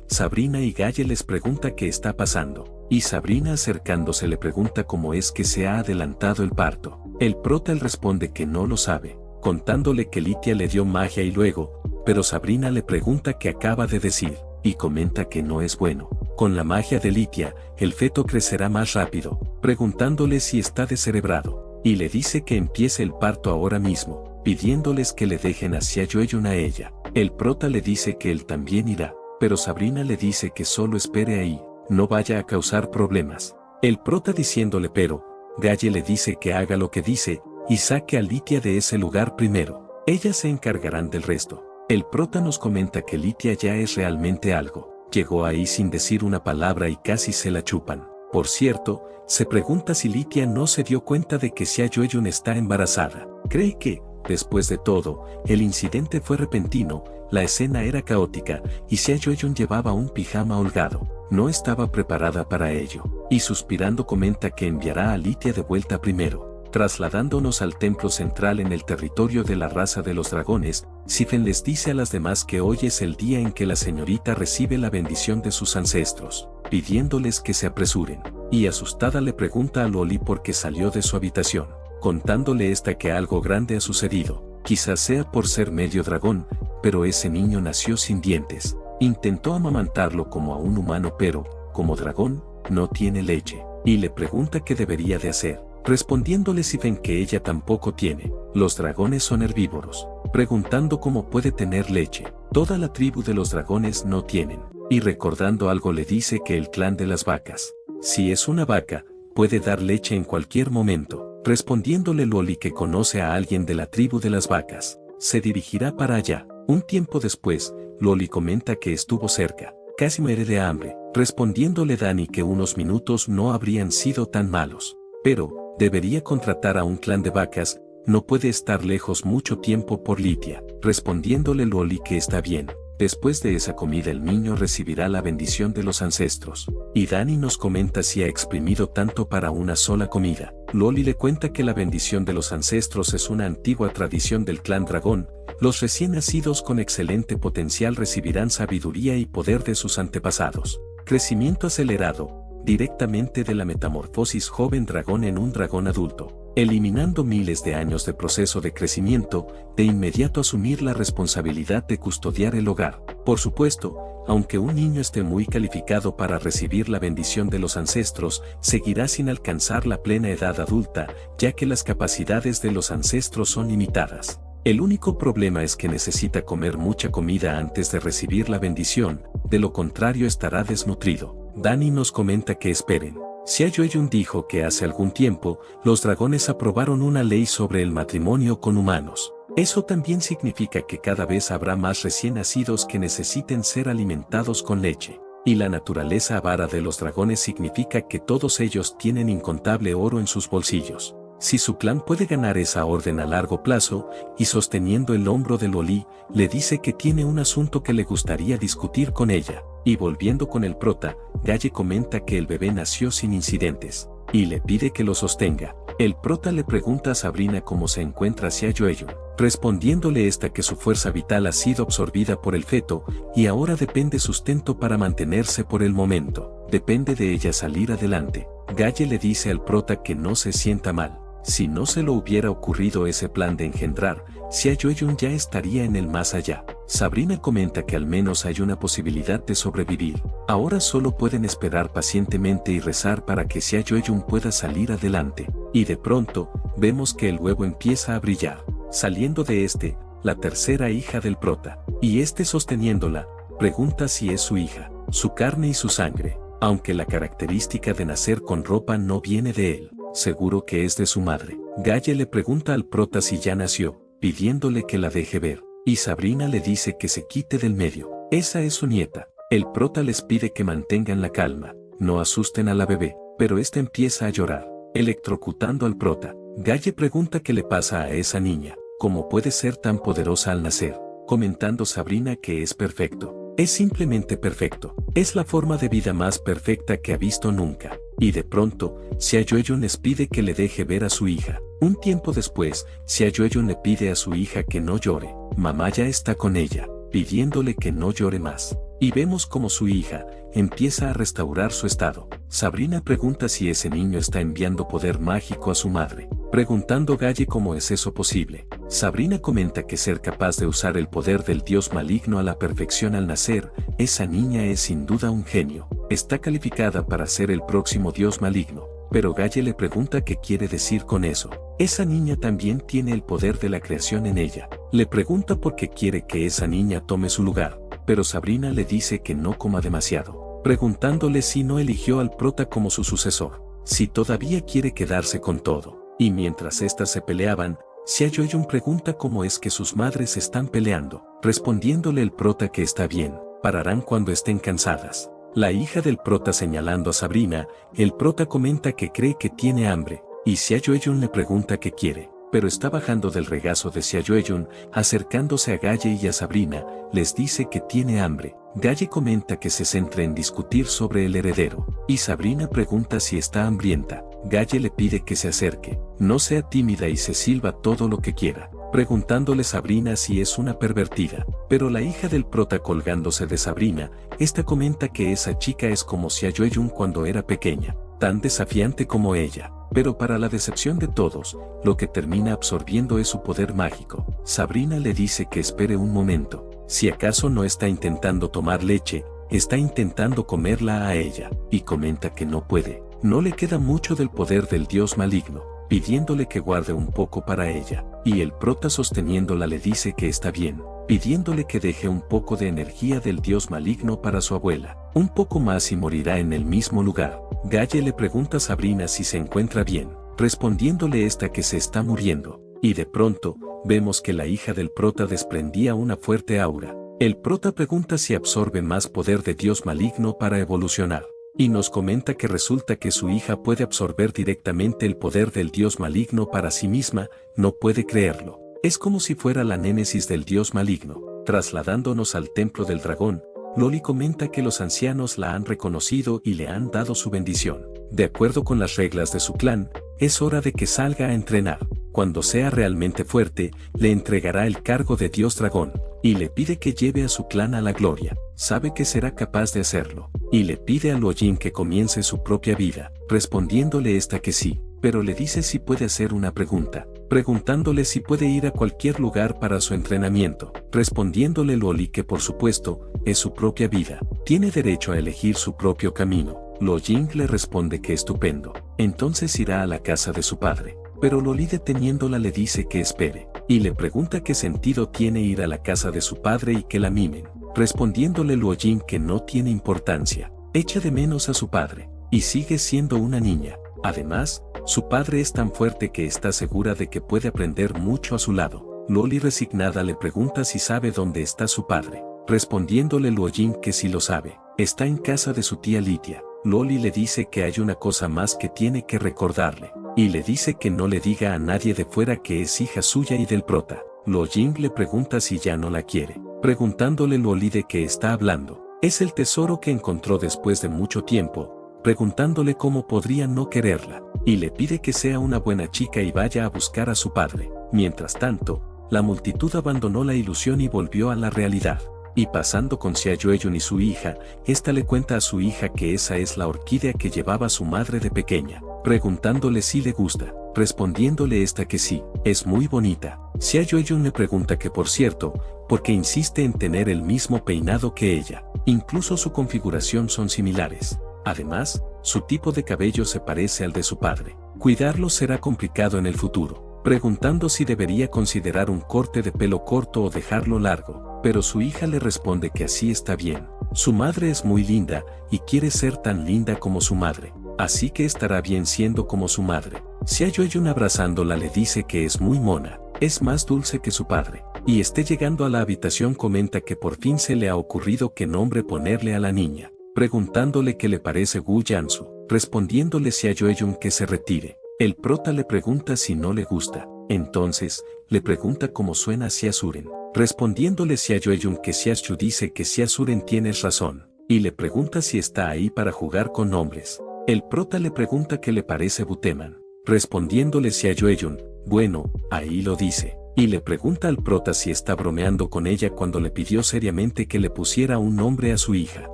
Sabrina y Galle les pregunta qué está pasando, y Sabrina acercándose le pregunta cómo es que se ha adelantado el parto. El prota le responde que no lo sabe, contándole que Litia le dio magia y luego, pero Sabrina le pregunta qué acaba de decir, y comenta que no es bueno, Con la magia de Litia, el feto crecerá más rápido, preguntándole si está descerebrado. Y le dice que empiece el parto ahora mismo, pidiéndoles que le dejen a Xiaoyun a ella. El prota le dice que él también irá, pero Sabrina le dice que solo espere ahí, no vaya a causar problemas. El prota diciéndole pero, Galle le dice que haga lo que dice, y saque a Litia de ese lugar primero. Ellas se encargarán del resto. El prota nos comenta que Litia ya es realmente algo. Llegó ahí sin decir una palabra y casi se la chupan. Por cierto, se pregunta si Litia no se dio cuenta de que Xiaoyun está embarazada. Cree que, después de todo, el incidente fue repentino, la escena era caótica, y Xiaoyun llevaba un pijama holgado. No estaba preparada para ello. Y suspirando comenta que enviará a Litia de vuelta primero. Trasladándonos al templo central en el territorio de la raza de los dragones, Sifen les dice a las demás que hoy es el día en que la señorita recibe la bendición de sus ancestros, pidiéndoles que se apresuren. Y asustada le pregunta a Loli por qué salió de su habitación, contándole esta que algo grande ha sucedido. Quizás sea por ser medio dragón, pero ese niño nació sin dientes. Intentó amamantarlo como a un humano pero, como dragón, no tiene leche. Y le pregunta qué debería de hacer. Respondiéndole Sifen que ella tampoco tiene. Los dragones son herbívoros. Preguntando cómo puede tener leche. Toda la tribu de los dragones no tienen. Y recordando algo le dice que el clan de las vacas. Si es una vaca, puede dar leche en cualquier momento. Respondiéndole Loli que conoce a alguien de la tribu de las vacas. Se dirigirá para allá. Un tiempo después, Loli comenta que estuvo cerca. Casi muere de hambre. Respondiéndole Dani que unos minutos no habrían sido tan malos. Pero, debería contratar a un clan de vacas, no puede estar lejos mucho tiempo por Litia. Respondiéndole Loli que está bien. Después de esa comida el niño recibirá la bendición de los ancestros. Y Dani nos comenta si ha exprimido tanto para una sola comida. Loli le cuenta que la bendición de los ancestros es una antigua tradición del clan dragón. Los recién nacidos con excelente potencial recibirán sabiduría y poder de sus antepasados. Crecimiento acelerado. Directamente de la metamorfosis joven dragón en un dragón adulto, eliminando miles de años de proceso de crecimiento, de inmediato asumir la responsabilidad de custodiar el hogar. Por supuesto, aunque un niño esté muy calificado para recibir la bendición de los ancestros, seguirá sin alcanzar la plena edad adulta, ya que las capacidades de los ancestros son limitadas. El único problema es que necesita comer mucha comida antes de recibir la bendición, de lo contrario estará desnutrido. Dani nos comenta que esperen. Xiaoyun dijo que hace algún tiempo, los dragones aprobaron una ley sobre el matrimonio con humanos. Eso también significa que cada vez habrá más recién nacidos que necesiten ser alimentados con leche. Y la naturaleza avara de los dragones significa que todos ellos tienen incontable oro en sus bolsillos. Si su clan puede ganar esa orden a largo plazo, y sosteniendo el hombro de Loli, le dice que tiene un asunto que le gustaría discutir con ella. Y volviendo con el prota, Galle comenta que el bebé nació sin incidentes, y le pide que lo sostenga. El prota le pregunta a Sabrina cómo se encuentra Xiaoyun, respondiéndole esta que su fuerza vital ha sido absorbida por el feto, y ahora depende sustento para mantenerse por el momento. Depende de ella salir adelante. Galle le dice al prota que no se sienta mal. Si no se lo hubiera ocurrido ese plan de engendrar, Xiaoyun ya estaría en el más allá. Sabrina comenta que al menos hay una posibilidad de sobrevivir. Ahora solo pueden esperar pacientemente y rezar para que Xiaoyun pueda salir adelante. Y de pronto, vemos que el huevo empieza a brillar. Saliendo de la tercera hija del prota. Y sosteniéndola, pregunta si es su hija, su carne y su sangre. Aunque la característica de nacer con ropa no viene de él. Seguro que es de su madre. Galle le pregunta al prota si ya nació, pidiéndole que la deje ver. Y Sabrina le dice que se quite del medio. Esa es su nieta. El prota les pide que mantengan la calma, no asusten a la bebé, pero empieza a llorar, electrocutando al prota. Galle pregunta qué le pasa a esa niña, cómo puede ser tan poderosa al nacer, comentando Sabrina que es perfecto. Es simplemente perfecto. Es la forma de vida más perfecta que ha visto nunca. Y de pronto, Xiaoyun les pide que le deje ver a su hija. Un tiempo después, Xiaoyun le pide a su hija que no llore. Mamá ya está con ella, pidiéndole que no llore más. Y vemos como su hija empieza a restaurar su estado. Sabrina pregunta si ese niño está enviando poder mágico a su madre, preguntando Galle cómo es eso posible. Sabrina comenta que ser capaz de usar el poder del dios maligno a la perfección al nacer, esa niña es sin duda un genio. está calificada para ser el próximo dios maligno. Pero Galle le pregunta qué quiere decir con eso. Esa niña también tiene el poder de la creación en ella. Le pregunta por qué quiere que esa niña tome su lugar, pero Sabrina le dice que no coma demasiado, preguntándole si no eligió al prota como su sucesor, si todavía quiere quedarse con todo. Y mientras éstas se peleaban, Xia Yueyun pregunta cómo es que sus madres están peleando, respondiéndole el prota que está bien, pararán cuando estén cansadas. La hija del prota señalando a Sabrina, el prota comenta que cree que tiene hambre, y Xia Yueyun le pregunta qué quiere, pero está bajando del regazo de Xia Yueyun, acercándose a Galle y a Sabrina, les dice que tiene hambre. Galle comenta que se centre en discutir sobre el heredero, y Sabrina pregunta si está hambrienta. Galle le pide que se acerque, no sea tímida y se silba todo lo que quiera, preguntándole Sabrina si es una pervertida, pero la hija del prota colgándose de Sabrina, esta comenta que esa chica es como Xia Yueyun cuando era pequeña, tan desafiante como ella, pero para la decepción de todos, lo que termina absorbiendo es su poder mágico. Sabrina le dice que espere un momento, si acaso no está intentando tomar leche, está intentando comerla a ella, y comenta que no puede, no le queda mucho del poder del dios maligno, pidiéndole que guarde un poco para ella, y el prota sosteniéndola le dice que está bien, pidiéndole que deje un poco de energía del dios maligno para su abuela, un poco más y morirá en el mismo lugar. Galle le pregunta a Sabrina si se encuentra bien, respondiéndole esta que se está muriendo, y de pronto, vemos que la hija del prota desprendía una fuerte aura. El prota pregunta si absorbe más poder de dios maligno para evolucionar, y nos comenta que resulta que su hija puede absorber directamente el poder del dios maligno para sí misma, no puede creerlo. Es como si fuera la némesis del dios maligno. Trasladándonos al templo del dragón, Loli comenta que los ancianos la han reconocido y le han dado su bendición. De acuerdo con las reglas de su clan, es hora de que salga a entrenar. Cuando sea realmente fuerte, le entregará el cargo de dios dragón, y le pide que lleve a su clan a la gloria. Sabe que será capaz de hacerlo, y le pide a Luo Jin que comience su propia vida, respondiéndole esta que sí, pero le dice si puede hacer una pregunta, preguntándole si puede ir a cualquier lugar para su entrenamiento, respondiéndole Loli que por supuesto, es su propia vida, tiene derecho a elegir su propio camino. Luo Jin le responde que estupendo, entonces irá a la casa de su padre. Pero Loli deteniéndola le dice que espere, y le pregunta qué sentido tiene ir a la casa de su padre y que la mimen, respondiéndole Luo Jin que no tiene importancia, echa de menos a su padre, y sigue siendo una niña. Además, su padre es tan fuerte que está segura de que puede aprender mucho a su lado. Loli resignada le pregunta si sabe dónde está su padre, respondiéndole Luo Jin que sí lo sabe, está en casa de su tía Lidia. Loli le dice que hay una cosa más que tiene que recordarle, y le dice que no le diga a nadie de fuera que es hija suya y del prota. Luo Jin le pregunta si ya no la quiere, preguntándole Loli de qué está hablando. Es el tesoro que encontró después de mucho tiempo, preguntándole cómo podría no quererla, y le pide que sea una buena chica y vaya a buscar a su padre. Mientras tanto, la multitud abandonó la ilusión y volvió a la realidad. Y pasando con Xia Yueyun y su hija, esta le cuenta a su hija que esa es la orquídea que llevaba su madre de pequeña, preguntándole si le gusta, respondiéndole esta que sí, es muy bonita. Xia Yueyun le pregunta que por cierto, porque insiste en tener el mismo peinado que ella, incluso su configuración son similares. Además, su tipo de cabello se parece al de su padre. Cuidarlo será complicado en el futuro, preguntando si debería considerar un corte de pelo corto o dejarlo largo. Pero su hija le responde que así está bien. Su madre es muy linda y quiere ser tan linda como su madre, así que estará bien siendo como su madre. Xia Yueyun abrazándola le dice que es muy mona, es más dulce que su padre, y llegando a la habitación comenta que por fin se le ha ocurrido qué nombre ponerle a la niña, preguntándole qué le parece Wu Yansu, respondiéndole Xia Yueyun que se retire. El prota le pregunta si no le gusta, entonces, le pregunta cómo suena Xia Suren. Respondiéndole Xia Yueyun que Xia Shu dice que Xia Suren tienes razón, y le pregunta si está ahí para jugar con nombres. El prota le pregunta qué le parece Buteman, respondiéndole Xia Yueyun, bueno, ahí lo dice, y le pregunta al prota si está bromeando con ella cuando le pidió seriamente que le pusiera un nombre a su hija,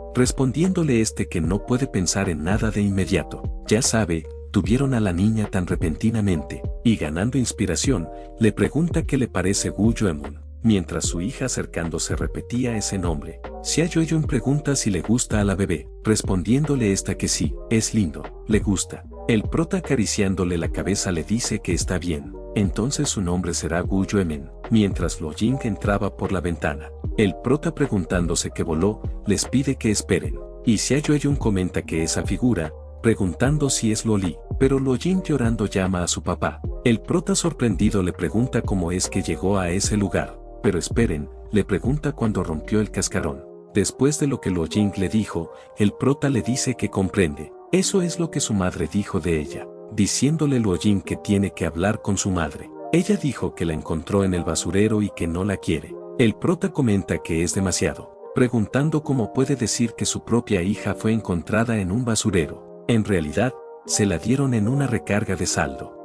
respondiéndole que no puede pensar en nada de inmediato, ya sabe, tuvieron a la niña tan repentinamente, y ganando inspiración, le pregunta qué le parece Wu Yuemun. Mientras su hija acercándose repetía ese nombre, Xia Yoyun pregunta si le gusta a la bebé, respondiéndole esta que sí, es lindo, le gusta. El prota acariciándole la cabeza le dice que está bien, entonces su nombre será Gu Yuemen, mientras Lo Ying entraba por la ventana. El prota preguntándose qué voló, les pide que esperen, y Xia Yoyun comenta que esa figura, preguntando si es Lo Li, pero Lo Ying llorando llama a su papá. El prota sorprendido le pregunta cómo es que llegó a ese lugar, pero esperen, le pregunta cuándo rompió el cascarón. Después de lo que Lo Ying le dijo, el prota le dice que comprende. Eso es lo que su madre dijo de ella, diciéndole Lo Ying que tiene que hablar con su madre. Ella dijo que la encontró en el basurero y que no la quiere. El prota comenta que es demasiado, preguntando cómo puede decir que su propia hija fue encontrada en un basurero. En realidad, se la dieron en una recarga de saldo.